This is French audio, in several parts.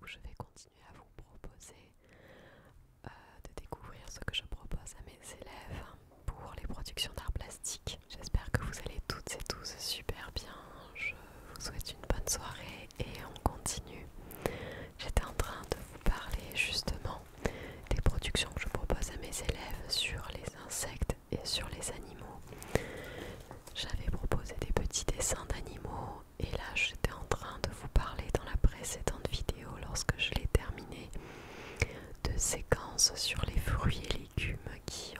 je vais continuer à vous proposer de découvrir ce que je propose à mes élèves pour les productions d'art plastique. J'espère que vous allez toutes et tous super bien. Je vous souhaite une bonne soirée et on continue. J'étais en train de vous parler justement des productions que je propose à mes élèves sur les insectes et sur les animaux. J'avais proposé des petits dessins d'animaux et là j'étais en train de vous parler dans la précédente vidéo lorsque je l'ai terminé de séquences sur les fruits et légumes qui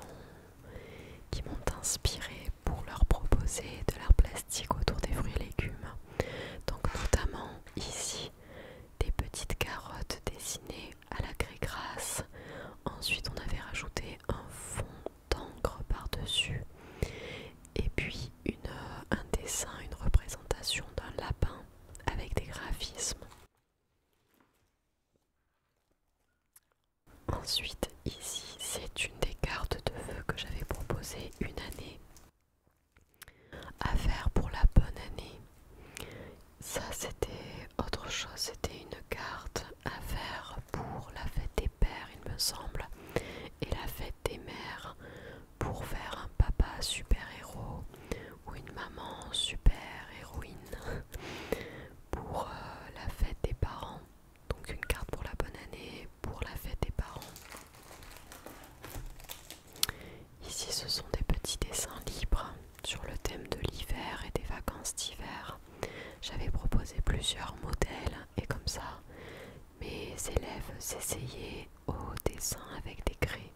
m'ont inspiré pour leur proposer de l'art plastique autour des fruits et légumes. Donc notamment ici des petites carottes dessinées à la craie grasse. Ensuite on avait rajouté un fond d'encre par-dessus et puis un dessin, une représentation d'un lapin avec des graphismes. Ensuite ici c'est une des cartes de vœux que j'avais proposé une année à faire pour la bonne année. Ça c'était autre chose, c'était une carte à faire pour la fête des pères il me semble et la fête des mères pour faire un papa super héros ou une maman super héroïne pour la fête des parents. Donc une carte pour la bonne année, pour la fête des parents. Ici ce sont des petits dessins libres sur le thème de l'hiver et des vacances d'hiver. J'avais proposé plusieurs modèles et comme ça mes élèves s'essayaient au dessin avec des craies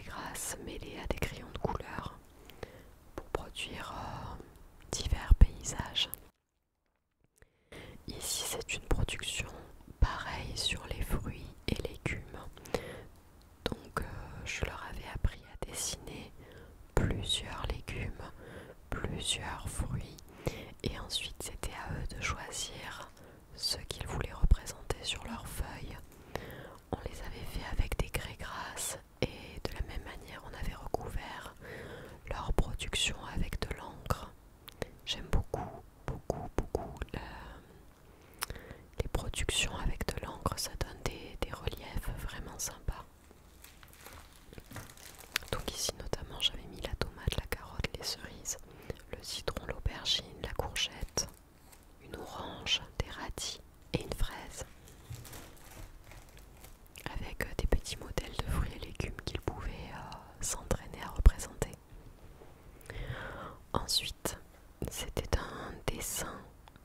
grasses mêlées à des crayons de couleur pour produire divers paysages. Ici c'est une production pareille sur les fruits et légumes. Donc je leur avais appris à dessiner plusieurs légumes, plusieurs fruits et ensuite c'était à eux de choisir ce qu'ils voulaient représenter sur leurs feuilles. On les avait fait avec des craies grasses et de la même manière on avait recouvert leur production avec de l'encre. J'aime beaucoup les productions avec de l'encre, ça donne des reliefs vraiment sympas. Donc ici notamment j'avais mis la tomate, la carotte, les cerises, le citron, l'aubergine, la courgette, une orange, des radis et une fraise avec des petits modèles de fruits et légumes qu'ils pouvaient s'entraîner à représenter. Ensuite c'était un dessin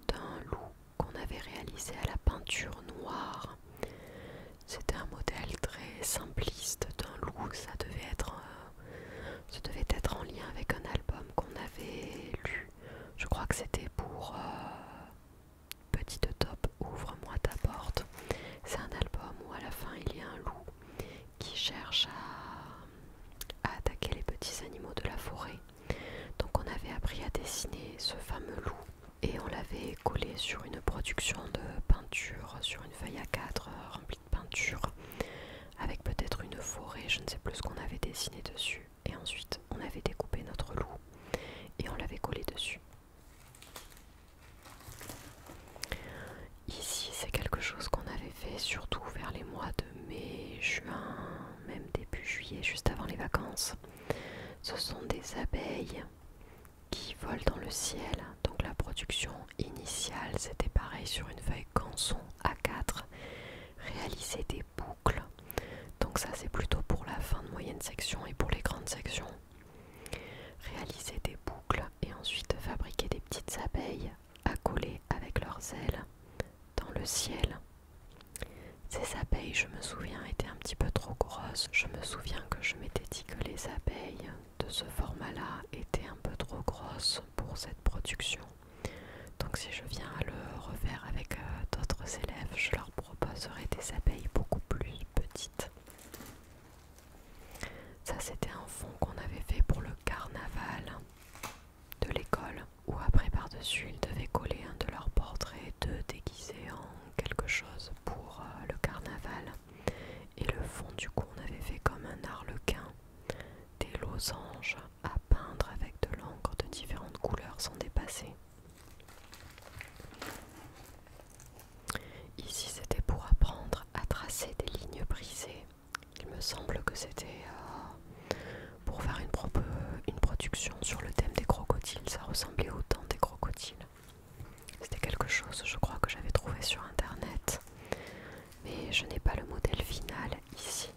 d'un loup qu'on avait réalisé à la peinture noire. C'était un modèle très simpliste d'un loup, ça devait être en lien avec un album qu'on avait lu. Je crois que c'était pour Petite Top, ouvre-moi ta porte. C'est un album où à la fin il y a un loup qui cherche à attaquer les petits animaux de la forêt. Donc on avait appris à dessiner ce fameux loup et on l'avait collé sur une production de peinture, sur une feuille A4 remplie de peinture avec peut-être une forêt, je ne sais plus ce qu'on avait dessiné dessus. Et ensuite on avait découpé notre loup et on l'avait collé dessus. Ici c'est quelque chose qu'on avait fait surtout vers les mois de mai, juin, même début juillet, juste avant les vacances. Ce sont des abeilles qui volent dans le ciel. Donc la production initiale c'était pareil sur une feuille canson A4, réaliser des boucles. Donc ça c'est plutôt pour la fin de moyenne section et pour les grandes sections. Réaliser des boucles et ensuite fabriquer des petites abeilles à coller avec leurs ailes dans le ciel. Ces abeilles, je me souviens, étaient un petit peu trop grosses. Je me souviens que je m'étais dit que les abeilles de ce format-là étaient un peu trop grosses pour cette production. Donc si je viens à le refaire avec d'autres élèves, je leur proposerai des abeilles beaucoup plus petites. Ça c'était un fond qu'on avait fait pour le carnaval de l'école, où après par-dessus ils devaient coller un de leurs portraits d'eux déguisés en quelque chose pour le carnaval. Et le fond du coup on avait fait comme un arlequin, des losanges à peindre avec de l'encre de différentes couleurs sans dépasser. Ici c'était mais je n'ai pas le modèle final ici.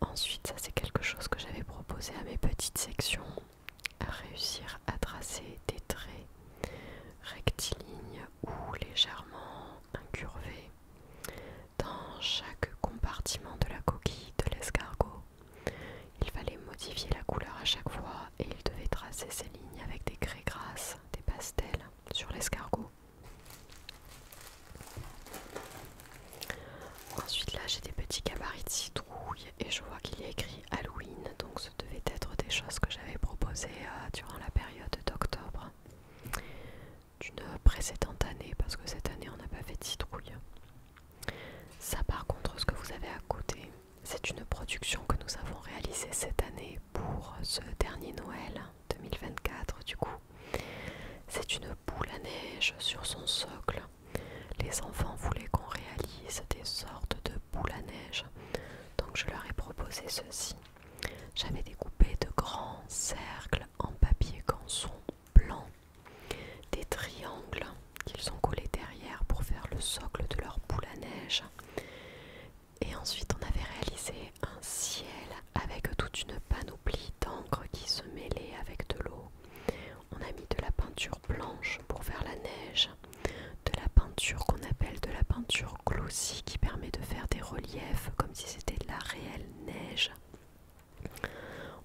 Ensuite, ça c'est quelque chose que j'avais proposé à mes petites sections, à réussir à tracer des traits rectilignes ou légèrement incurvés dans chaque compartiment de la coquille de l'escargot. Il fallait modifier la couleur à chaque fois et il devait tracer ces lignes avec des craies grasses, des pastels sur l'escargot. Ensuite là j'ai des petits gabarits de citrouille et je vois qu'il y a écrit Halloween, donc ce devait être des choses que j'avais proposées durant la période d'octobre d'une précédente année, parce que cette année on n'a pas fait de citrouille. Ça par contre, ce que vous avez à côté, c'est une production que nous avons réalisée cette année pour ce dernier Noël 2024 du coup. C'est une boule à neige sur son socle. Les enfants voulaient qu'on réalise des sortes de boules à neige, donc je leur ai proposé ceci. J'avais découpé de grands cercles en papier canson blanc, des triangles qu'ils ont collés derrière pour faire le socle de leur boule à neige. Et ensuite on avait réalisé un ciel avec toute une panoplie d'encre qui se mêlait avec de l'eau. On a mis de la peinture blanche pour faire la neige, de la peinture qu'on appelle de la peinture glossy qui permet de faire des reliefs comme si c'était de la réelle neige.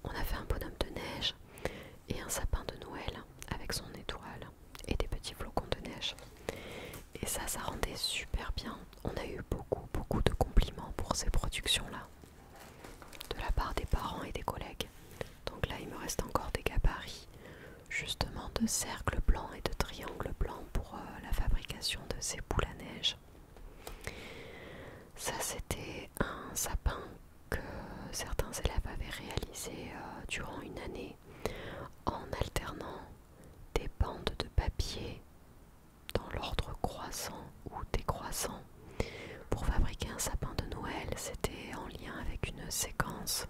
On a fait un bonhomme de neige et un sapin de Noël avec son étoile et des petits flocons de neige. Et ça rendait super bien. On a eu beaucoup de compliments pour ces productions-là, de la part des parents et des collègues. Donc là, il me reste encore des gabarits, justement de cercles blancs et de triangles blancs pour la fabrication de ces boules à neige. Ça, c'était un sapin que certains élèves avaient réalisé durant une année en alternant des bandes de papier dans l'ordre croissant ou décroissant pour fabriquer un sapin de Noël. C'était en lien avec une séquence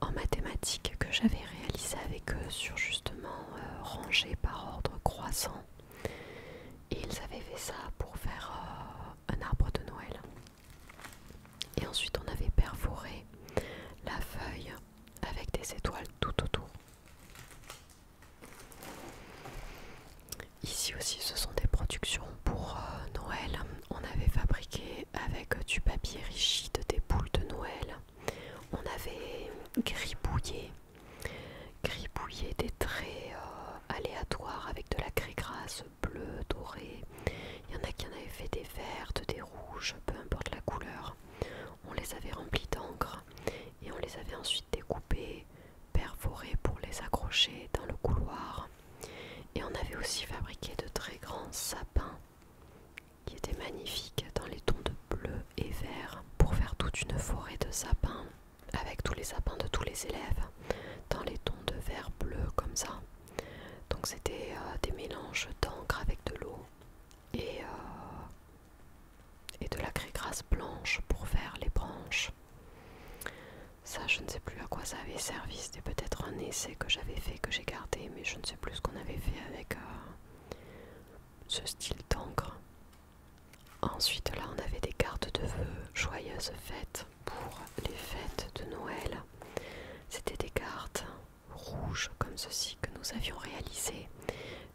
en mathématiques que j'avais réalisée avec eux sur justement rangé par ordre croissant, et ils avaient fait ça pour faire un arbre de Noël. Et ensuite on avait perforé la feuille avec des étoiles tout autour. Ici aussi ce sont des productions pour Noël. On avait fabriqué avec du papier rigide des boules de Noël. On avait gribouillé des traits aléatoires avec de la craie grasse bleue, dorée. Il y en a qui en avaient fait des vertes, des rouges, peu importe la couleur. On les avait remplis d'encre et on les avait ensuite découpés, perforés pour les accrocher dans le couloir. Et on avait aussi fabriqué de très grands sapins qui étaient magnifiques dans les tons de bleu et vert pour faire toute une forêt de sapins avec tous les sapins de tous les élèves dans les tons de vert bleu comme ça. Donc c'était des mélanges d'encre avec de l'eau et de la craie grasse blanche pour faire les branches. Ça, je ne sais plus à quoi ça avait servi. C'était peut-être un essai que j'avais fait, que j'ai gardé, mais je ne sais plus ce qu'on avait fait avec ce style d'encre. Ensuite, là, on avait des cartes de vœux, joyeuses fêtes pour les fêtes de Noël. C'était des cartes rouges comme ceci que nous avions réalisées.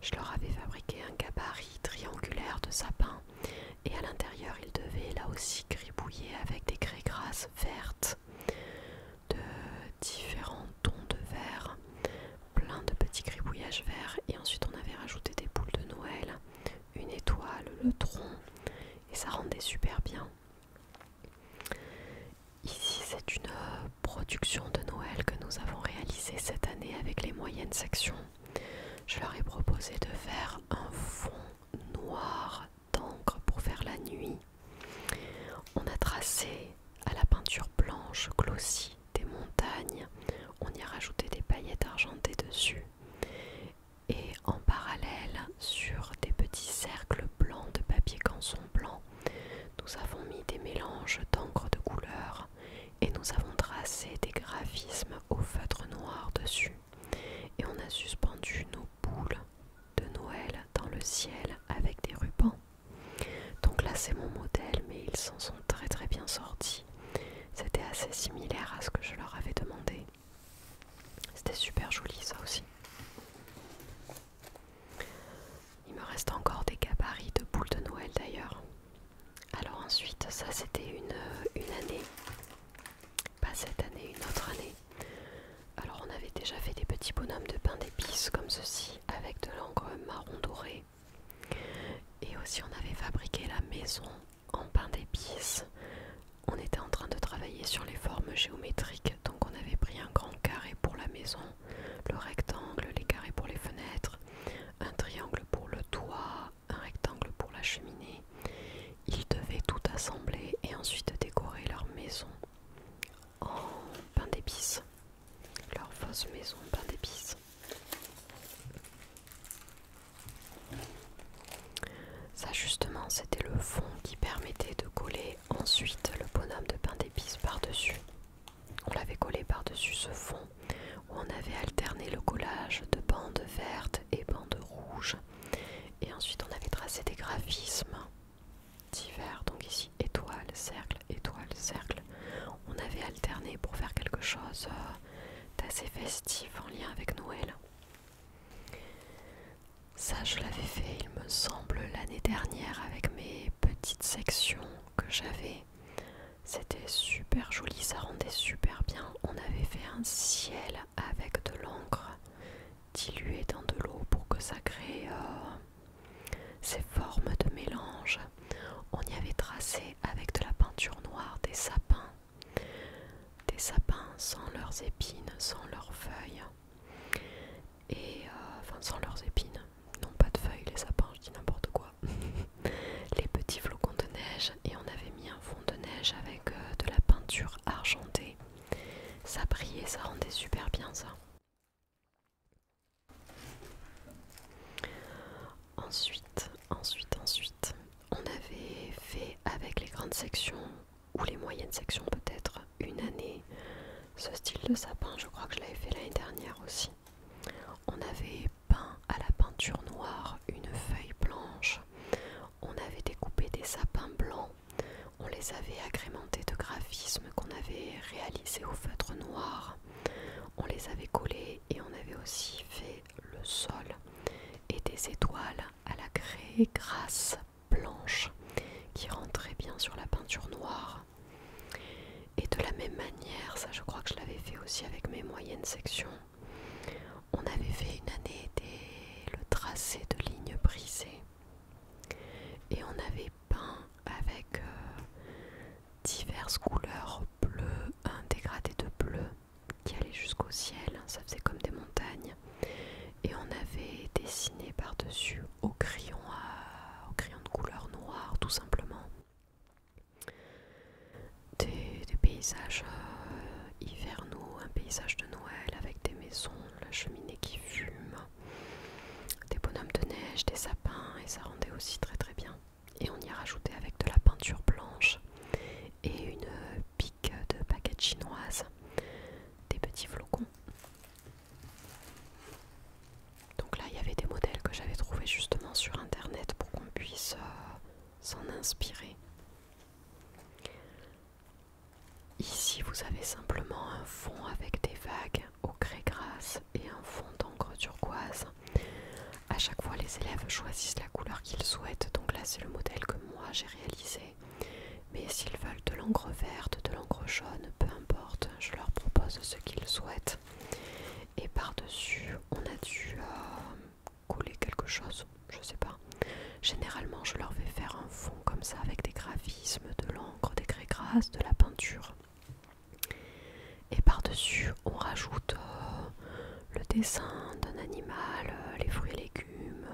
Je leur avais fabriqué un gabarit triangulaire de sapin et à l'intérieur, ils devaient là aussi gribouiller avec des craies grasses vertes de différents tons de vert, plein de petits gribouillages verts, et ensuite on avait rajouté des boules de Noël, une étoile, le tronc, et ça rendait super bien. Ici c'est une production de Noël que nous avons réalisée cette année avec les moyennes sections. Je leur ai proposé de faire un fond noir d'encre pour faire la nuit. On a tracé à la peinture blanche glossy des montagnes, on y a rajouté des paillettes argentées dessus, et en parallèle sur des petits cercles blancs de papier canson blanc, nous avons mis des mélanges d'encre de couleur et nous avons tracé des graphismes au feutre noir dessus, et on a suspendu nos boules de Noël similaire à ce que je leur avais demandé. C'était super joli ça aussi. Il me reste encore des gabarits de boules de Noël d'ailleurs. Alors ensuite, ça c'était une année, pas cette année, une autre année. Alors on avait déjà fait des petits bonhommes de pain d'épices comme ceci avec de l'encre marron doré. Et aussi on avait fabriqué la maison en pain d'épices. On était en train de travailler sur les formes géométriques, donc on avait pris un grand carré pour la maison, le rectangle, les carrés pour les fenêtres, un triangle pour le toit, un rectangle pour la cheminée. Ils devaient tout assembler et ensuite décorer leur maison en pain d'épices, leur fausse maison en pain d'épices. Ça justement c'était le fond qui permettait de coller ensuite le bonhomme de pain d'épices par-dessus. On l'avait collé par-dessus ce fond où on avait alterné le collage de bandes vertes et bandes rouges. Et ensuite on avait tracé des graphismes divers, donc ici étoile, cercle, on avait alterné pour faire quelque chose d'assez festif en lien avec Noël. Ça je l'avais fait il me semble l'année dernière avec mes petites sections que j'avais. C'était super joli, ça rendait super bien. On avait fait un ciel avec de l'encre diluée dans de l'eau pour que ça crée ces formes de mélange. On y avait tracé avec de la peinture noire des sapins sans leurs épines, sans leurs feuilles, et enfin sans leurs épines, non pas de feuilles les sapins, je dis n'importe quoi. Les petits flocons de neige, et on avait mis un fond de neige avec de la peinture argentée. Ça brillait, ça rendait super bien ça. Ensuite, on avait fait avec les grandes sections, ou les moyennes sections peut-être, une année, ce style de sapin, je crois que je l'avais fait l'année dernière aussi. On avait peint à la peinture noire une feuille blanche, on avait découpé des sapins blancs, on les avait agrémentés de graphismes qu'on avait réalisés au feutre noir, on les avait collés et on avait aussi fait le sol et des étoiles à la craie grasse blanche qui rentraient bien sur la peinture noire. Et de la même manière, ça je crois que je l'avais fait aussi avec mes moyennes sections, on avait fait une année le tracé de lignes brisées et on avait peint avec diverses couleurs bleues, un dégradé de bleu qui allait jusqu'au ciel, ça faisait comme des montagnes, et on avait dessiné par-dessus au crayon de couleur noire tout simplement des paysages hivernaux, un paysage de Noël avec des maisons, la cheminée qui fume, des bonhommes de neige, des sapins, et ça rendait aussi très très bien. Et on y a rajouté avec de la peinture blanche et une pique de baguette chinoise, des petits flocons. Donc là il y avait des modèles que j'avais trouvés justement sur internet pour qu'on puisse s'en inspirer. Ici vous avez simplement un fond avec des vagues au craie grasse et un fond d'encre turquoise. À chaque fois les élèves choisissent la couleur qu'ils souhaitent, donc là c'est le modèle que moi j'ai réalisé. Mais s'ils veulent de l'encre verte, de l'encre jaune, peu importe, je leur propose ce qu'ils souhaitent. Et par-dessus, on a dû coller quelque chose, je sais pas. Généralement, je leur fais faire un fond comme ça avec des graphismes, de l'encre, des craies grasses, de la peinture. Et par-dessus, on rajoute le dessin d'un animal, les fruits et légumes,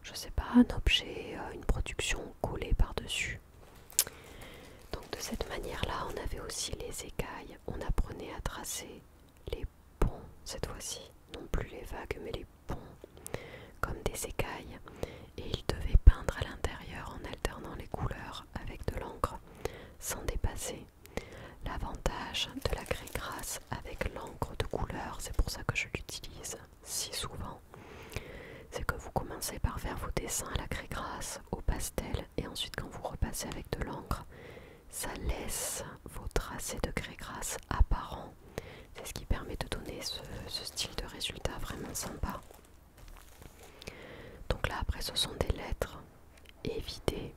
je sais pas, un objet, une production collée par-dessus. Donc de cette manière-là, on avait aussi les écailles. On apprenait à tracer les ponts cette fois-ci, non plus les vagues, mais les ponts, comme des écailles. Et ils devaient peindre à l'intérieur en alternant les couleurs avec de l'encre, sans dépasser. L'avantage de la craie grasse avec l'encre de couleur, c'est pour ça que je l'utilise si souvent, c'est que vous commencez par faire vos dessins à la craie grasse, au pastel, et ensuite quand vous repassez avec de l'encre, ça laisse vos traces tracés de grès-grâce apparents. C'est ce qui permet de donner ce style de résultat vraiment sympa. Donc là après ce sont des lettres évidées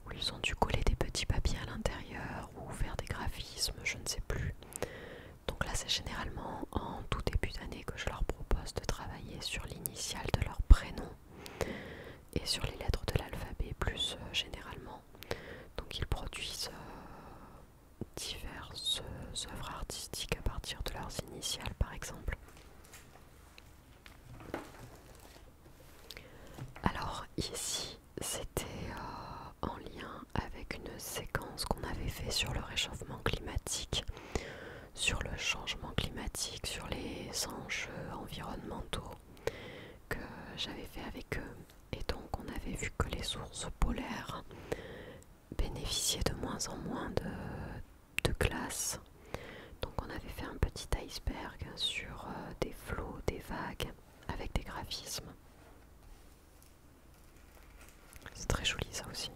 où ils ont dû coller des petits papiers à l'intérieur ou faire des graphismes, je ne sais plus. Donc là c'est généralement en tout début d'année que je leur propose de travailler sur l'initiale de leur prénom et sur les lettres de l'alphabet plus généralement. Donc ils produisent diverses œuvres artistiques à partir de leurs initiales par exemple. Alors ici c'était en lien avec une séquence qu'on avait fait sur le réchauffement climatique, sur le changement climatique, sur les enjeux environnementaux que j'avais fait avec eux. Et donc on avait vu que les ours polaires bénéficiaient de moins en moins de glace. Donc on avait fait un petit iceberg sur des flots, des vagues avec des graphismes. C'est très joli ça aussi.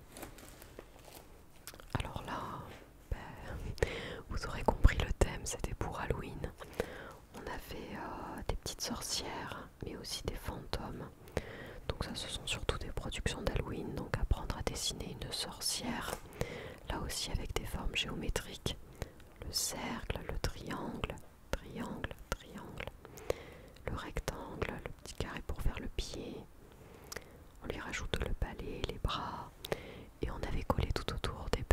Alors là, vous aurez compris le thème, c'était pour Halloween. On avait des petites sorcières, mais aussi des fantômes. Donc ça, ce sont surtout des productions d'Halloween. Donc apprendre à dessiner une sorcière, là aussi avec des formes géométriques. Le cercle, le triangle, triangle, triangle, le rectangle, le petit carré pour faire le pied. On lui rajoute le balai, les bras. Et on avait collé tout autour des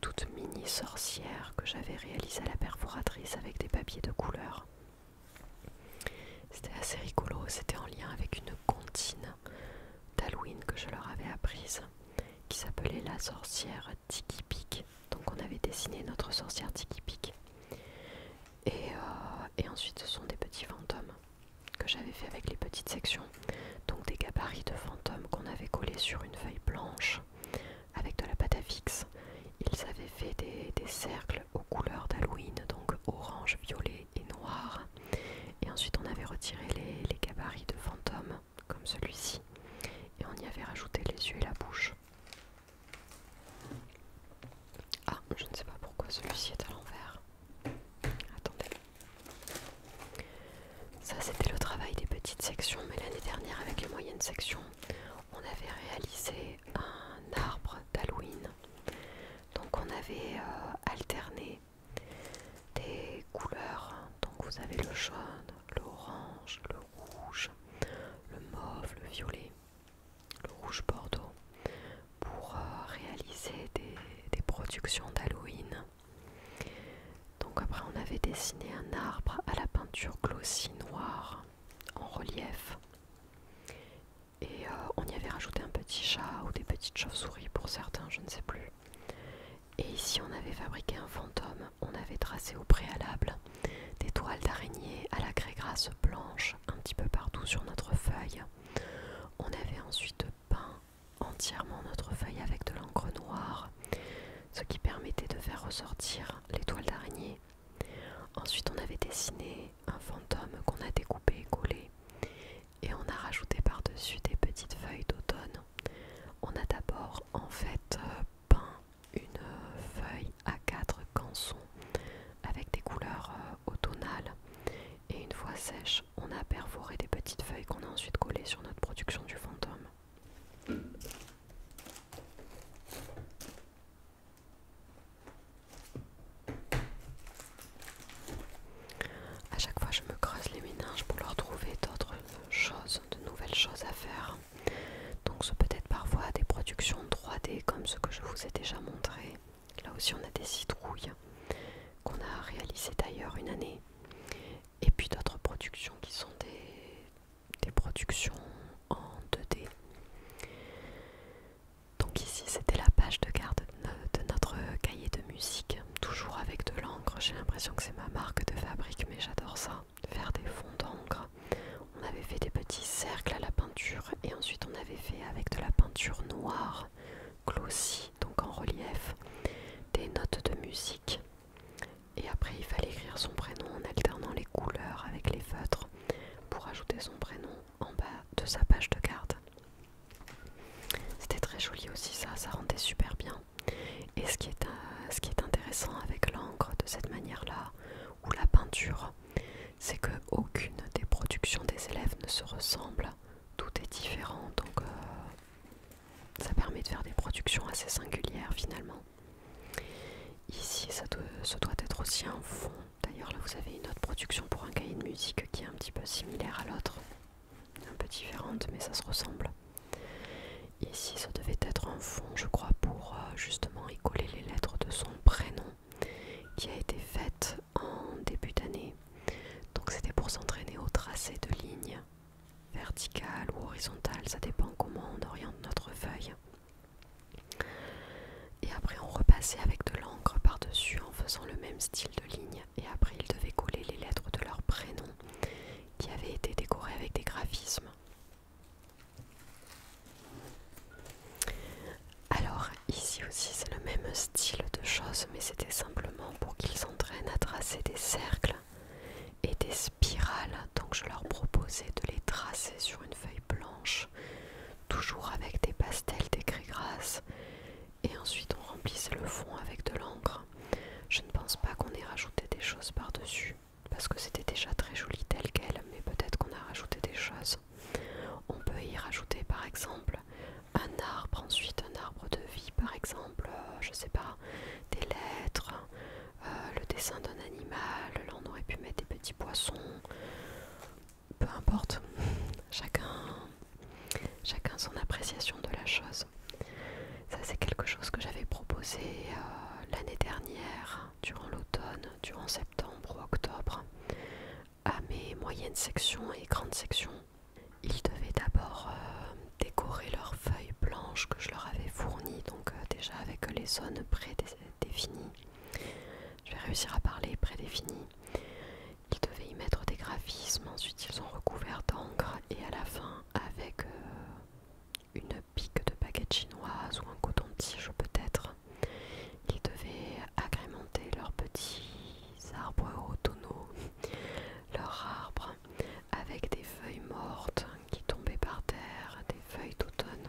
toutes mini sorcières que j'avais réalisées à la perforatrice avec des papiers de couleur. C'était assez rigolo, c'était en lien avec une comptine d'Halloween que je leur avais apprise qui s'appelait la sorcière Tiki Pic. Donc on avait dessiné notre sorcière Tiki Pic. Et ensuite ce sont des petits fantômes que j'avais fait avec les petites sections. Donc des gabarits de fantômes qu'on avait collés sur une feuille blanche avec de la pâte à fixe. Ils avaient fait des cercles aux couleurs d'Halloween, donc orange, violet et noir. Et ensuite on avait retiré les gabarits de fantômes, comme celui-ci. Et on y avait rajouté les yeux et la bouche. Ah, je ne sais pas pourquoi celui-ci est à l'envers. Attendez. Ça c'était le travail des petites sections, mais l'année dernière avec les moyennes sections, on avait réalisé un arbre d'Halloween. Donc on avait alterné des couleurs. Donc vous avez le jaune, l'orange, le rouge, le mauve, le violet, le rouge bordeaux pour réaliser des productions d'Halloween. Donc après on avait dessiné un arbre à la peinture glossy noire en relief. Et on y avait rajouté un petit chat ou des petites chauves-souris pour certains, je ne sais plus. Et ici on avait fabriqué un fantôme, on avait tracé au préalable des toiles d'araignée à la grès-grâce blanche un petit peu partout sur notre feuille. On avait ensuite peint entièrement notre feuille avec de l'encre noire, ce qui permettait de faire ressortir les toiles d'araignée. Ensuite on avait dessiné un fantôme qu'on a découpé et collé, et on a rajouté par-dessus des petites feuilles d'automne. On a d'abord en fait peint une feuille à 4 cançons avec des couleurs automnales, et une fois sèche on a perforé des petites feuilles qu'on a ensuite collées sur notre production du fantôme. À chaque fois je me creuse les méninges pour leur trouver d'autres choses, de nouvelles choses à faire. Donc ce peut être parfois des productions 3D comme ce que je vous ai déjà montré. Là aussi on a des citrouilles qu'on a réalisées d'ailleurs une année. Et puis d'autres productions qui sont des productions en 2D. Donc ici c'était la page de garde de notre cahier de musique, toujours avec de l'encre. J'ai l'impression que c'est ma marque de fabrique, mais j'adore ça, faire des fonds d'encre. On avait fait des petits cercles à la peinture et ensuite on avait fait avec de la peinture noire, glossy, donc en relief, des notes de musique. Et après il fallait écrire son prénom en alternant les couleurs avec les feutres pour ajouter son prénom en bas de sa page de garde. C'était très joli aussi ça rendait super bien. Et ce qui est intéressant intéressant avec l'encre de cette manière-là, ou la peinture, c'est que aucune des productions des élèves ne se ressemble. Tout est différent, donc ça permet de faire des productions assez singulières finalement. Ici, ce doit être aussi un fond. D'ailleurs, là, vous avez une autre production pour un cahier de musique qui est un petit peu similaire à l'autre. Un peu différente, mais ça se ressemble. Ici, ça devait être un fond, je crois, pour justement y coller les lettres de son prénom, qui a été faite en début d'année. Donc c'était pour s'entraîner au tracé de lignes verticales ou horizontales, ça dépend comment on oriente notre feuille. Et après on repassait avec de l'encre par-dessus en faisant le même style de ligne. Et après ils devaient coller les lettres de leur prénom qui avaient été décorées avec des graphismes. Alors ici aussi c'est le même style de choses, mais c'était simplement pour qu'ils s'entraînent à tracer des cercles et des spirales. Donc je leur proposais de les tracer sur une feuille blanche, toujours avec des pastels, des grès-grasses, et ensuite on remplissait le fond avec de l'encre. Je ne pense pas qu'on ait rajouté des choses par-dessus, parce que c'était déjà très joli tel quel, mais peut-être qu'on a rajouté des choses. On peut y rajouter par exemple un arbre, ensuite un arbre de vie par exemple, je sais pas, des lettres, le dessin d'un animal, là on aurait pu mettre des petits poissons, peu importe, chacun son appréciation de la chose. Ça c'est quelque chose que j'avais proposé l'année dernière, durant l'automne, durant septembre ou octobre, à mes moyennes sections et grandes sections. Ils devaient d'abord décorer leurs feuilles blanches que je leur avais fournies, donc déjà avec les zones prédéfinies. Je vais réussir à parler prédéfinies. Ils devaient y mettre des graphismes, ensuite ils ont recouvert d'encre et à la fin avec une pique de baguette chinoise ou un coton-tige peut-être, ils devaient agrémenter leurs petits arbres automnaux, leurs arbres avec des feuilles mortes qui tombaient par terre, des feuilles d'automne.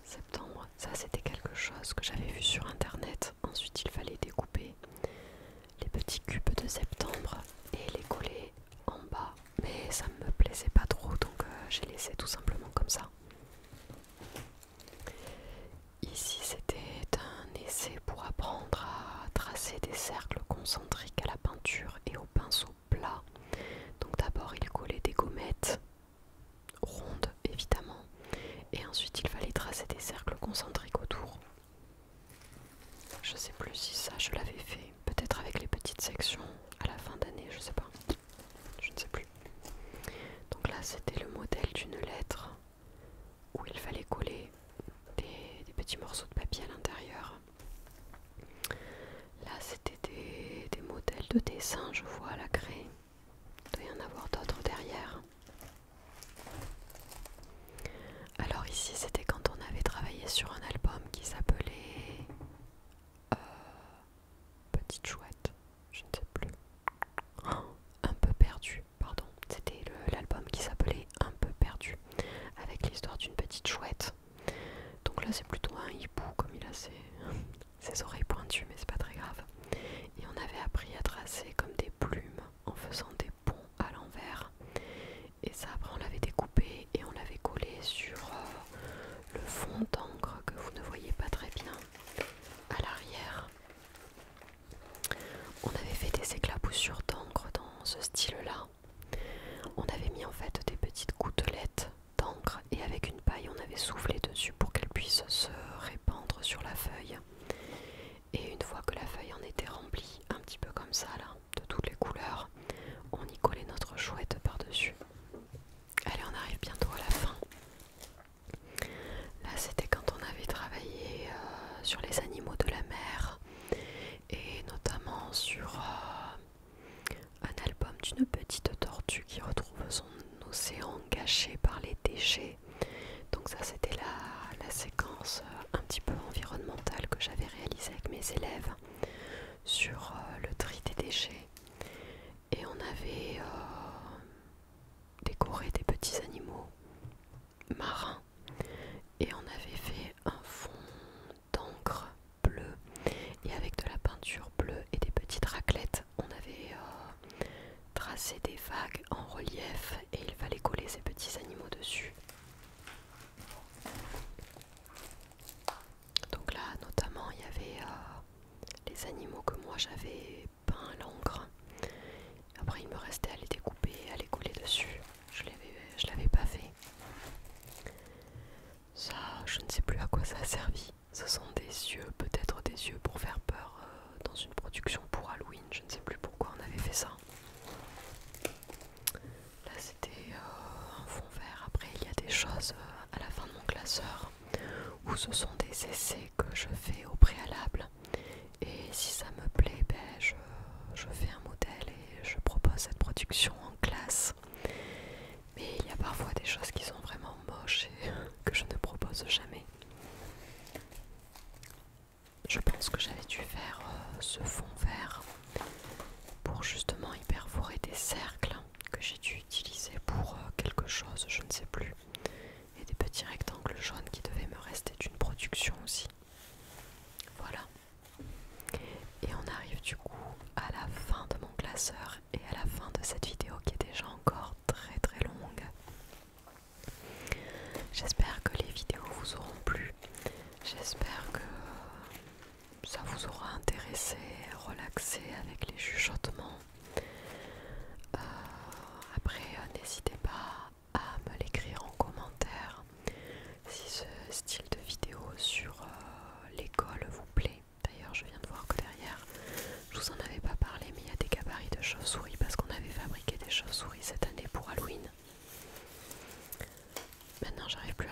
Septembre, ça c'était quelque chose que j'avais vu sur internet. Ensuite il fallait découper les petits cubes de septembre et les coller en bas, mais ça me plaisait pas trop, donc j'ai laissé tout simplement comme ça. Ici c'était un essai pour apprendre à tracer des cercles concentriques à la peinture et au pinceau plat. Donc d'abord il collait des gommettes rondes évidemment, et ensuite il fallait tracer des cercles concentriques autour. Je sais plus si ça je l'avais fait, peut-être avec les petites sections à la fin d'année, je sais pas, je ne sais plus. Donc là c'était le modèle d'une lettre où il fallait coller des petits morceaux de papier à l'intérieur. Là c'était des modèles de dessin, je vois à la craie. Il doit y en avoir d'autres derrière. Alors ici c'était quand on avait travaillé sur un album qui s'appelait Petite Chouette, je ne sais plus. Oh, un peu perdu, pardon. C'était l'album qui s'appelait Un peu perdu, avec l'histoire d'une petite chouette. Donc là c'est plutôt un hibou, comme il a ses oreilles pointues, mais c'est pas très grave. Et on avait appris à tracer comme des plumes en faisant des ponts à l'envers. Et ça après on l'avait découpé et on l'avait collé sur le fond d'encre que vous ne voyez pas très bien à l'arrière. On avait fait des éclaboussures d'encre dans ce style-là. On avait mis en fait des petites gouttelettes d'encre et avec une paille on avait soufflé dessus pour qu'elles puissent se répandre sur la feuille. Et une fois que la feuille en était remplie, un petit peu comme ça là, de toutes les couleurs, on y collait notre chouette par-dessus. Allez, on arrive bientôt à la fin. Là c'était quand on avait travaillé sur les animaux de la mer et notamment sur un album d'une petite tortue qui retrouve son océan gâché par les déchets. Donc ça c'était la séquence un petit peu environnementale que j'avais réalisée avec mes élèves sur le tri des déchets. Et on avait décoré des petits animaux marins et on avait fait un fond d'encre bleue sais plus à quoi ça a servi. Ce sont des yeux, peut-être des yeux pour faire peur dans une production pour Halloween. Je ne sais plus pourquoi on avait fait ça. Là c'était un fond vert. Après il y a des choses à la fin de mon classeur où ce sont des essais que je fais au préalable. Et si ça me plaît, ben, je fais un modèle et je propose cette production en classe. Mais il y a parfois des choses qui sont vraiment moches et que je ne propose jamais. Je pense que j'avais dû faire ce fond vert pour justement y perforer des cercles que j'ai dû utiliser pour quelque chose, je ne sais plus. Et des petits rectangles jaunes qui devaient me rester d'une production aussi. Voilà. Et on arrive du coup à la fin de mon classeur et à la fin de cette vidéo qui est déjà encore très très longue. J'espère que les vidéos vous auront plu. J'espère que ça vous aura intéressé, relaxé avec les chuchotements. Après, n'hésitez pas à me l'écrire en commentaire si ce style de vidéo sur l'école vous plaît. D'ailleurs, je viens de voir que derrière, je vous en avais pas parlé, mais il y a des gabarits de chauves-souris parce qu'on avait fabriqué des chauves-souris cette année pour Halloween. Maintenant, j'arrive plus